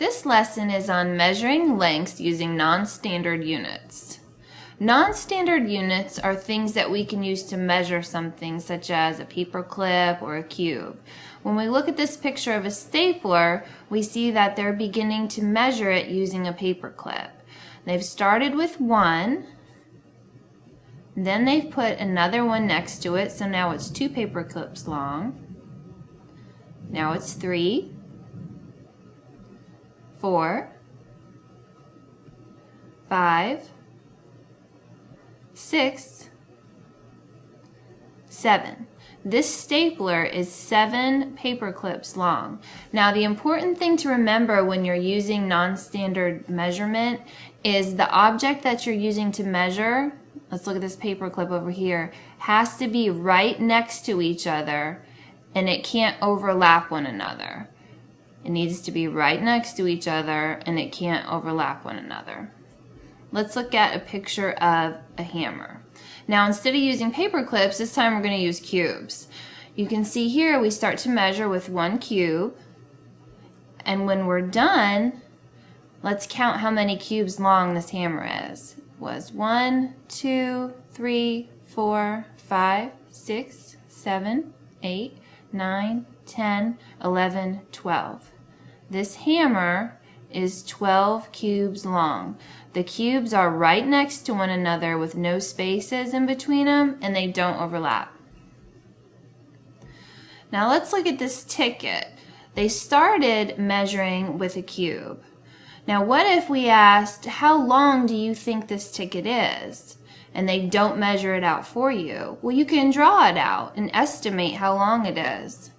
This lesson is on measuring lengths using non-standard units. Non-standard units are things that we can use to measure something, such as a paper clip or a cube. When we look at this picture of a stapler, we see that they're beginning to measure it using a paper clip. They've started with one, then they've put another one next to it, so now it's 2 paper clips long. Now it's 3, 4, 5, 6, 7. This stapler is 7 paper clips long. Now the important thing to remember when you're using non-standard measurement is the object that you're using to measure, let's look at this paper clip over here, has to be right next to each other and it can't overlap one another. It needs to be right next to each other and it can't overlap one another. Let's look at a picture of a hammer. Now instead of using paper clips, this time we're going to use cubes. You can see here we start to measure with 1 cube, and when we're done, let's count how many cubes long this hammer is. It was 1, 2, 3, 4, 5, 6, 7, 8, 9, 10, 11, 12. This hammer is 12 cubes long. The cubes are right next to one another with no spaces in between them, and they don't overlap. Now let's look at this ticket. They started measuring with a cube. Now what if we asked, how long do you think this ticket is? And they don't measure it out for you. Well, you can draw it out and estimate how long it is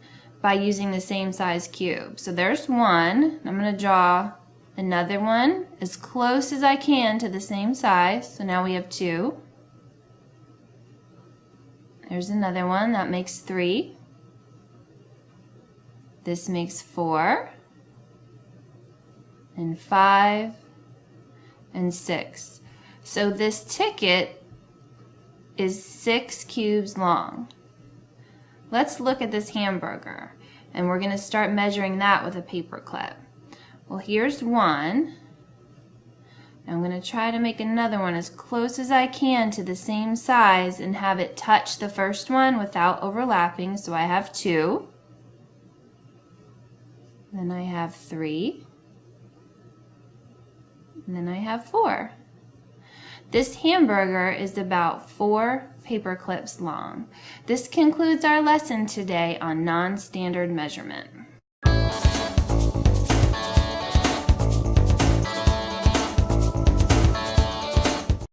by using the same size cube. So there's one. I'm going to draw another one as close as I can to the same size. So now we have 2. There's another one. That makes 3. This makes 4. And 5. And 6. So this ticket is 6 cubes long. Let's look at this hamburger, and we're going to start measuring that with a paper clip. Well, here's one. I'm going to try to make another one as close as I can to the same size and have it touch the first one without overlapping. So I have 2. Then I have 3. And then I have 4. This hamburger is about 4 paper clips long. This concludes our lesson today on non-standard measurement.